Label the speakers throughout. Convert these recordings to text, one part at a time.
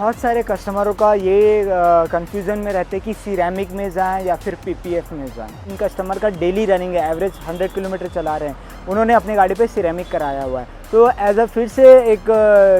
Speaker 1: बहुत सारे कस्टमरों का ये कंफ्यूजन में रहते हैं कि सिरेमिक में जाएं या फिर पीपीएफ में जाएं। इन कस्टमर का डेली रनिंग है, एवरेज 100 किलोमीटर चला रहे हैं, उन्होंने अपनी गाड़ी पे सिरेमिक कराया हुआ है, तो एज अ फिर से एक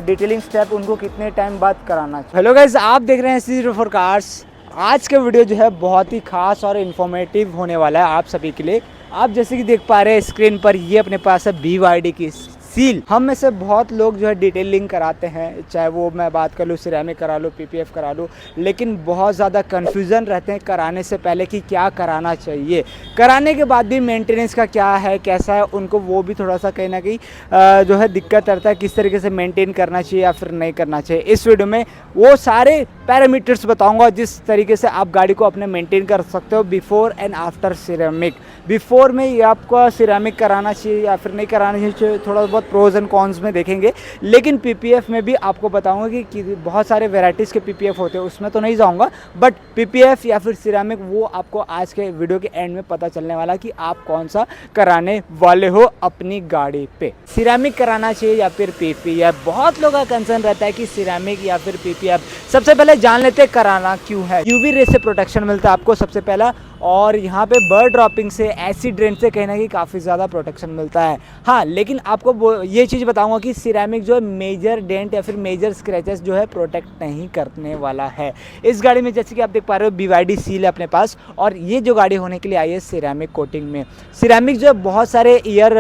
Speaker 1: डिटेलिंग स्टेप उनको कितने टाइम बाद कराना चाहिए। हेलो गाइस, आप देख रहे हैं C04 कार्स। आज का वीडियो जो है बहुत ही खास और इन्फॉर्मेटिव होने वाला है आप सभी के लिए। आप जैसे कि देख पा रहे हैं स्क्रीन पर, ये अपने पास है BYD की सील। हम में से बहुत लोग जो है डिटेलिंग कराते हैं, चाहे वो मैं बात कर लूँ सिरेमिक करा लूँ, पीपीएफ करा लूँ, लेकिन बहुत ज़्यादा कन्फ्यूज़न रहते हैं कराने से पहले कि क्या कराना चाहिए, कराने के बाद भी मेंटेनेंस का क्या है, कैसा है, उनको वो भी थोड़ा सा कहीं ना कहीं जो है दिक्कत रहता है, किस तरीके से मेंटेन करना चाहिए या फिर नहीं करना चाहिए। इस वीडियो में वो सारे पैरामीटर्स बताऊँगा जिस तरीके से आप गाड़ी को अपने मेंटेन कर सकते हो before and after ceramic. Before में ये आपको सिरेमिक कराना चाहिए या फिर नहीं कराना चाहिए, थोड़ा बहुत प्रोज एंड कॉन्स में देखेंगे। लेकिन पीपीएफ में भी आपको बताऊंगा कि बहुत सारे वैरायटीज़ के पीपीएफ होते हैं, उसमें तो नहीं जाऊंगा, बट पीपीएफ या फिर सिरेमिक वो आपको आज के वीडियो के एंड में पता चलने वाला कि आप कौन सा कराने वाले हो अपनी गाड़ी पे। सिरेमिक कराना चाहिए या फिर पीपीएफ, बहुत लोगों का कंसर्न रहता है कि सिरेमिक या फिर पीपीएफ। सबसे पहले जान लेते हैं कराना क्यों है। यूवी रे से प्रोटेक्शन मिलता है आपको सबसे पहला, और यहाँ पे बर्ड ड्रॉपिंग से, एसिड रेन से कहीं ना कहीं काफ़ी ज़्यादा प्रोटेक्शन मिलता है। हाँ, लेकिन आपको ये चीज़ बताऊंगा कि सिरेमिक जो है मेजर डेंट या फिर मेजर स्क्रैचेस जो है प्रोटेक्ट नहीं करने वाला है। इस गाड़ी में जैसे कि आप देख पा रहे हो BYD सील है अपने पास, और ये जो गाड़ी होने के लिए आई है सिरेमिक कोटिंग में। सिरेमिक जो है बहुत सारे ईयर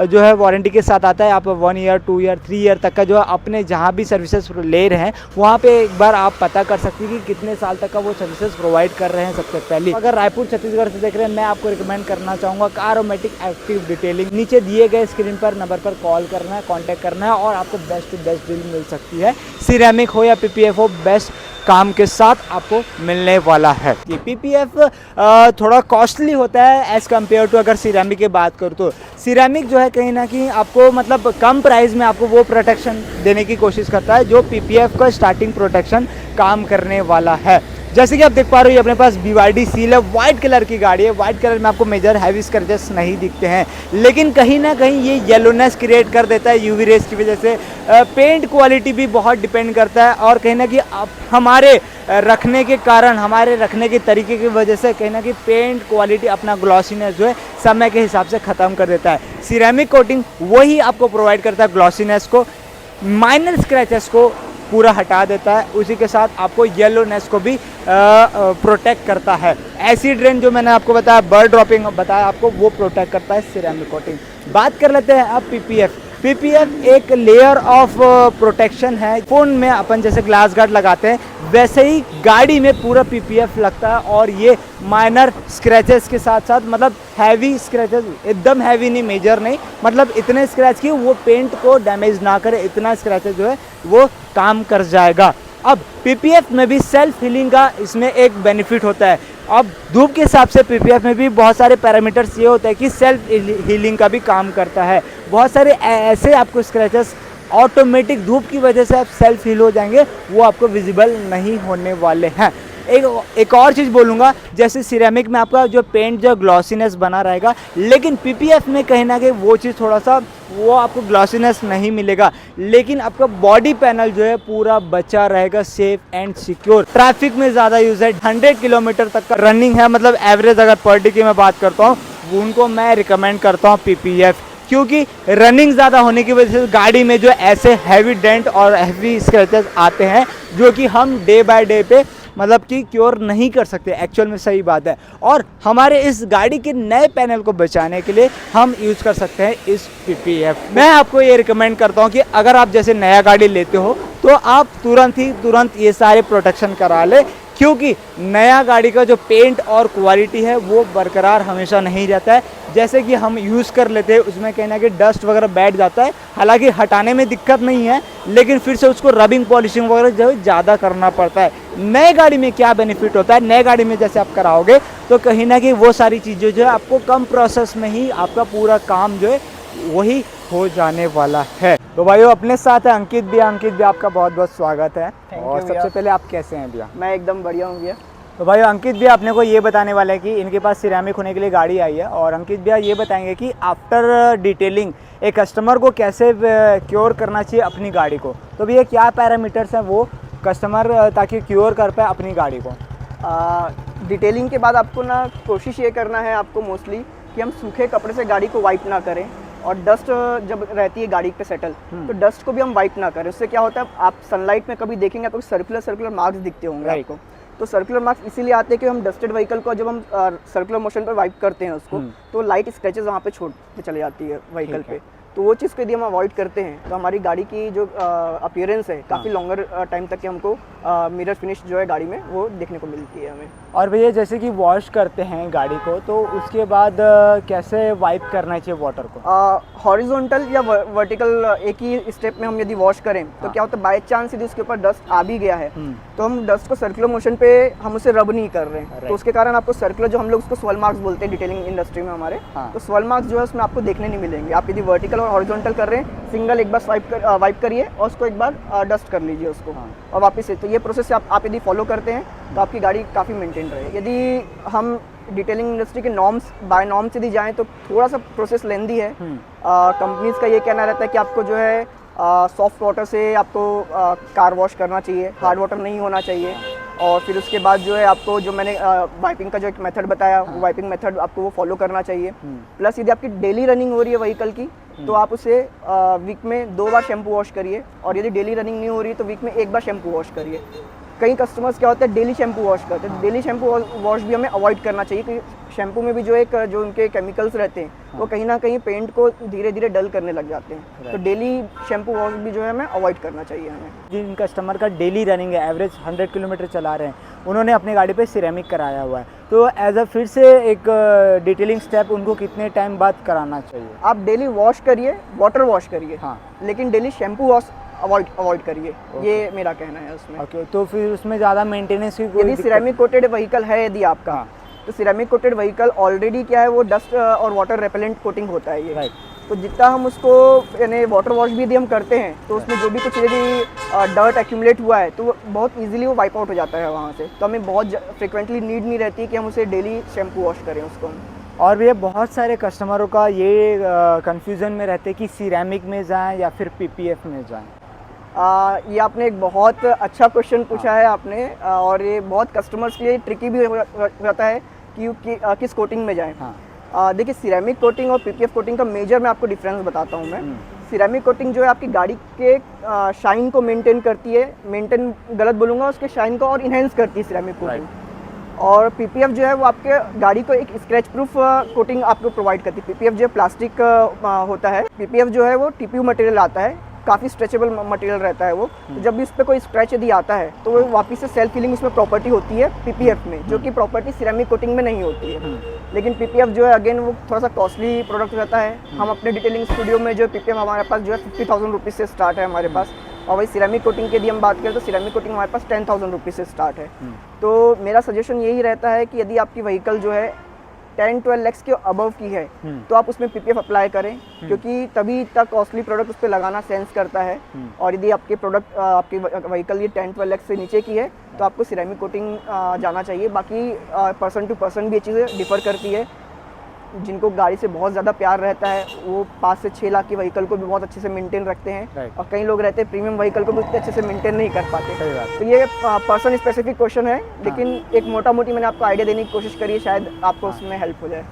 Speaker 1: जो है वारंटी के साथ आता है। आप 1 ईयर, 2 ईयर, 3 ईयर तक का जो है अपने जहाँ भी सर्विसेज ले रहे हैं वहाँ पे एक बार आप पता कर सकते हैं कि कितने साल तक का वो सर्विसेज प्रोवाइड कर रहे हैं। सबसे पहले अगर रायपुर छत्तीसगढ़ से देख रहे हैं, मैं आपको रिकमेंड करना चाहूँगा कारोमेटिक एक्टिव डिटेलिंग। नीचे दिए गए स्क्रीन पर नंबर पर कॉल करना है, कांटेक्ट करना है, और आपको बेस्ट टू बेस्ट डील मिल सकती है। सिरेमिक हो या पीपीएफ हो, बेस्ट काम के साथ आपको मिलने वाला है। ये पीपीएफ थोड़ा कॉस्टली होता है एज़ कम्पेयर टू अगर सिरेमिक की बात करूँ तो। सिरेमिक जो है कहीं ना कहीं आपको मतलब कम प्राइस में आपको वो प्रोटेक्शन देने की कोशिश करता है जो पीपीएफ का स्टार्टिंग प्रोटेक्शन काम करने वाला है। जैसे कि आप देख पा रहे हो, ये अपने पास BYD सील है, वाइट कलर की गाड़ी है। वाइट कलर में आपको मेजर हैवी स्क्रैचेस नहीं दिखते हैं, लेकिन कहीं ना कहीं ये येलोनेस क्रिएट कर देता है यूवी रेस की वजह से। पेंट क्वालिटी भी बहुत डिपेंड करता है, और कहीं ना कहीं हमारे रखने के कारण, हमारे रखने के तरीके की वजह से कहीं ना कहीं पेंट क्वालिटी अपना ग्लॉसीनेस जो है समय के हिसाब से ख़त्म कर देता है। सिरेमिक कोटिंग वही आपको प्रोवाइड करता है ग्लॉसीनेस को, माइनर स्क्रैचेस को पूरा हटा देता है, उसी के साथ आपको येलोनेस को भी प्रोटेक्ट करता है। एसिड रेन जो मैंने आपको बताया, बर्ड ड्रॉपिंग बताया आपको, वो प्रोटेक्ट करता है सिरेमिक कोटिंग। बात कर लेते हैं अब पीपीएफ। पीपीएफ एक लेयर ऑफ प्रोटेक्शन है। फ़ोन में अपन जैसे ग्लास गार्ड लगाते हैं, वैसे ही गाड़ी में पूरा पीपीएफ लगता है, और ये माइनर स्क्रैचेस के साथ साथ मतलब हैवी स्क्रैचेस, एकदम हैवी नहीं, मेजर नहीं, मतलब इतने स्क्रैच कि वो पेंट को डैमेज ना करे, इतना स्क्रैचेस जो है वो काम कर जाएगा। अब पीपीएफ में भी सेल्फ हीलिंग का इसमें एक बेनिफिट होता है। अब धूप के हिसाब से पीपीएफ में भी बहुत सारे पैरामीटर्स ये होते हैं कि सेल्फ हीलिंग का भी काम करता है। बहुत सारे ऐसे आपको स्क्रैचेस ऑटोमेटिक धूप की वजह से आप सेल्फ हील हो जाएंगे, वो आपको विजिबल नहीं होने वाले हैं। एक और चीज़ बोलूँगा, जैसे सिरेमिक में आपका जो पेंट जो ग्लॉसीनेस बना रहेगा, लेकिन पीपीएफ में कहीं ना कहीं वो चीज़ थोड़ा सा वो आपको ग्लॉसीनेस नहीं मिलेगा, लेकिन आपका बॉडी पैनल जो है पूरा बचा रहेगा, सेफ एंड सिक्योर। ट्रैफिक में ज़्यादा यूज़ है, 100 किलोमीटर तक का रनिंग है, मतलब एवरेज अगर पर डे की मैं बात करता हूँ, उनको मैं रिकमेंड करता हूँ पीपीएफ, क्योंकि रनिंग ज़्यादा होने की वजह से गाड़ी में जो ऐसे हैवी डेंट और हैवी स्क्रैचेस आते हैं जो कि हम डे बाय डे पे मतलब कि क्योर नहीं कर सकते, एक्चुअल में सही बात है। और हमारे इस गाड़ी के नए पैनल को बचाने के लिए हम यूज़ कर सकते हैं इस पीपीएफ। मैं आपको ये रिकमेंड करता हूँ कि अगर आप जैसे नया गाड़ी लेते हो तो आप तुरंत ये सारे प्रोटेक्शन करा ले, क्योंकि नया गाड़ी का जो पेंट और क्वालिटी है वो बरकरार हमेशा नहीं रहता है। जैसे कि हम यूज़ कर लेते हैं, उसमें कहीं ना कहीं डस्ट वगैरह बैठ जाता है, हालांकि हटाने में दिक्कत नहीं है, लेकिन फिर से उसको रबिंग पॉलिशिंग वगैरह जो है ज़्यादा करना पड़ता है। नए गाड़ी में क्या बेनिफिट होता है, नए गाड़ी में जैसे आप कराओगे तो कहीं ना कहीं वो सारी चीज़ें जो है आपको कम प्रोसेस में ही आपका पूरा काम जो है वही हो जाने वाला है। तो भाइयों, अपने साथ है अंकित भैया। अंकित भैया, आपका बहुत बहुत स्वागत है। और सबसे पहले आप कैसे हैं भैया?
Speaker 2: मैं एकदम बढ़िया हूँ भैया।
Speaker 1: तो भाई अंकित भैया अपने को ये बताने वाले हैं कि इनके पास सिरेमिक होने के लिए गाड़ी आई है, और अंकित भैया ये बताएंगे कि आफ्टर डिटेलिंग एक कस्टमर को कैसे क्योर करना चाहिए अपनी गाड़ी को। तो भैया क्या पैरामीटर्स हैं वो कस्टमर ताकि क्योर कर पाए अपनी गाड़ी को।
Speaker 2: डिटेलिंग के बाद आपको ना कोशिश ये करना है आपको मोस्टली कि हम सूखे कपड़े से गाड़ी को वाइप ना करें, और डस्ट जब रहती है गाड़ी पे सेटल तो डस्ट को भी हम वाइप ना करें। उससे क्या होता है, आप सनलाइट में कभी देखेंगे तो सर्कुलर मार्क्स दिखते होंगे आपको। तो सर्कुलर मार्क्स इसीलिए आते हैं कि हम डस्टेड व्हीकल को जब हम सर्कुलर मोशन पर वाइप करते हैं उसको, तो लाइट स्क्रैचेस वहाँ पे छोड़ते चले जाती है व्हीकल पे। तो वो चीज़ को यदि हम अवॉइड करते हैं तो हमारी गाड़ी की जो अपीयरेंस है काफ़ी लॉन्गर टाइम तक के हमको मिरर फिनिश जो है गाड़ी में वो देखने को मिलती है हमें।
Speaker 1: और भैया जैसे कि वॉश करते हैं गाड़ी को, तो उसके बाद कैसे वाइप करना चाहिए वाटर को?
Speaker 2: हॉरिजॉन्टल या वर्टिकल एक ही स्टेप में हम यदि वॉश करें तो क्या होता है, बाय चांस यदि उसके ऊपर डस्ट आ भी गया है तो हम डस्ट को सर्कुलर मोशन पे हम उसे रब नहीं कर रहे हैं, तो उसके कारण आपको सर्कुलर, जो हम लोग उसको स्वेल मार्क्स बोलते हैं डिटेलिंग इंडस्ट्री में हमारे, तो स्वेल मार्क्स जो है उसमें आपको देखने नहीं मिलेंगे। आप यदि वर्टिकल और हॉरिजॉन्टल कर रहे हैं, सिंगल एक बार वाइप करिए और उसको एक बार डस्ट कर लीजिए उसको और वापस से। तो ये प्रोसेस आप यदि फॉलो करते हैं तो आपकी गाड़ी काफ़ी मेंटेन रहे। यदि हम डिटेलिंग इंडस्ट्री के नॉर्म्स बाय नॉर्म्स यदि जाएं तो थोड़ा सा प्रोसेस लेंदी है। कंपनीज का ये कहना रहता है कि आपको जो है सॉफ्ट वाटर से आपको कार वॉश करना चाहिए, हार्ड वाटर नहीं होना चाहिए। और फिर उसके बाद जो है आपको जो मैंने वाइपिंग का जो एक मेथड बताया, वो वाइपिंग मेथड आपको वो फॉलो करना चाहिए। प्लस यदि आपकी डेली रनिंग हो रही है व्हीकल की तो आप उसे वीक में 2 बार शैम्पू वॉश करिए, और यदि डेली रनिंग नहीं हो रही तो वीक में 1 बार शैम्पू वॉश करिए। कई कस्टमर्स क्या होता है डेली शैम्पू वॉश करते हैं, डेली शैम्पू वॉश भी हमें अवॉइड करना चाहिए, क्योंकि शैम्पू में भी जो उनके केमिकल्स रहते हैं वो कहीं ना कहीं पेंट को धीरे धीरे डल करने लग जाते हैं। तो डेली शैम्पू वॉश भी जो है हमें अवॉइड करना चाहिए हमें।
Speaker 1: जिन कस्टमर का डेली रनिंग है, एवरेज 100 किलोमीटर चला रहे हैं, उन्होंने अपनी गाड़ी पे सिरेमिक कराया हुआ है, तो एज अ फिर से एक डिटेलिंग स्टेप उनको कितने टाइम बाद कराना चाहिए?
Speaker 2: आप डेली वॉश करिए, वाटर वॉश करिए, लेकिन डेली शैम्पू वॉश अवॉइड करिए, ये मेरा कहना है उसमें।
Speaker 1: ओके, तो फिर उसमें ज़्यादा मेंटेनेंस की कोई
Speaker 2: यदि सिरेमिक कोटेड व्हीकल है यदि आपका, तो सिरेमिक कोटेड व्हीकल ऑलरेडी क्या है, वो डस्ट और वाटर रेपेलेंट कोटिंग होता है ये। तो जितना हम उसको यानी वाटर वॉश भी यदि हम करते हैं तो उसमें जो भी कुछ यदि डर्ट एक्यूमुलेट हुआ है तो वो बहुत इजीली वो वाइप आउट हो जाता है वहाँ से। तो हमें बहुत फ्रिक्वेंटली नीड नहीं रहती कि हम उसे डेली शैम्पू वॉश करें उसको।
Speaker 1: और भैया बहुत सारे कस्टमरों का ये कंफ्यूजन में रहते हैं कि सिरेमिक में जाएं या फिर पीपीएफ में जाएं।
Speaker 2: ये आपने एक बहुत अच्छा क्वेश्चन पूछा है आपने, और ये बहुत कस्टमर्स के लिए ट्रिकी भी रहता है कि किस कोटिंग में जाएं। देखिए, सिरेमिक कोटिंग और पीपीएफ कोटिंग का मेजर मैं आपको डिफरेंस बताता हूँ मैं। सिरेमिक कोटिंग जो है आपकी गाड़ी के शाइन को मेंटेन करती है, मेंटेन गलत बोलूँगा, उसके शाइन को और इन्हेंस करती है सिरेमिक कोटिंग। और पीपीएफ जो है वो आपके गाड़ी को एक स्क्रैच प्रूफ कोटिंग आपको प्रोवाइड करती है। पीपीएफ जो है प्लास्टिक होता है, पीपीएफ जो है वो टीपीयू मटेरियल आता है, काफ़ी स्ट्रेचेबल मटेरियल रहता है वो। तो जब भी उस पर कोई स्क्रैच यदि आता है तो वो वापस से सेल्फ हीलिंग उसमें प्रॉपर्टी होती है पीपीएफ में, जो कि प्रॉपर्टी सिरेमिक कोटिंग में नहीं होती है। लेकिन पीपीएफ जो है अगेन वो थोड़ा सा कॉस्टली प्रोडक्ट रहता है। हम अपने डिटेलिंग स्टूडियो में जो पीपीएफ हमारे पास जो है 50,000 रुपीज़ से स्टार्ट है हमारे पास, और वही सिरेमिक कोटिंग की यदि हम बात करें तो सिरेमिक कोटिंग हमारे पास 10,000 रुपीज़ से स्टार्ट है। तो मेरा सजेशन यही रहता है कि यदि आपकी व्हीकल जो है 10-12 लाख के अबव की है तो आप उसमें पीपीएफ अप्लाई करें, क्योंकि तभी तक कॉस्टली प्रोडक्ट उस पर लगाना सेंस करता है। और यदि आपके प्रोडक्ट आपकी व्हीकल ये 10-12 लाख से नीचे की है तो आपको सिरेमिक कोटिंग जाना चाहिए। बाकी पर्सन टू पर्सन भी ये चीज़ें डिफर करती है। जिनको गाड़ी से बहुत ज़्यादा प्यार रहता है वो 5 से 6 लाख की व्हीकल को भी बहुत अच्छे से मेंटेन रखते हैं, और कई लोग रहते हैं प्रीमियम व्हीकल को भी उतने अच्छे से मेंटेन नहीं कर पाते। तो ये पर्सन स्पेसिफिक क्वेश्चन है, लेकिन एक मोटा मोटी मैंने आपको आइडिया देने की कोशिश करी है, शायद आपको उसमें हेल्प हो जाए।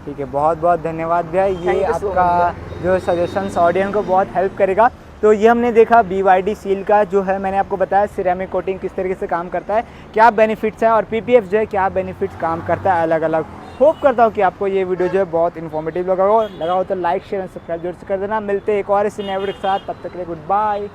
Speaker 1: ठीक है, बहुत बहुत धन्यवाद भैया, ये आपका जो सजेशंस ऑडियंस को बहुत हेल्प करेगा। तो ये हमने देखा BYD सील का जो है, मैंने आपको बताया सिरेमिक कोटिंग किस तरीके से काम करता है, क्या बेनिफिट्स है, और पीपीएफ जो है क्या बेनिफिट्स काम करता है अलग अलग। होप करता हूँ कि आपको ये वीडियो जो है बहुत इन्फॉर्मेटिव लगा हो तो लाइक शेयर एंड सब्सक्राइब जरूर से कर देना। मिलते हैं एक और इस नए वीडियो के साथ, तब तक के लिए गुड बाय।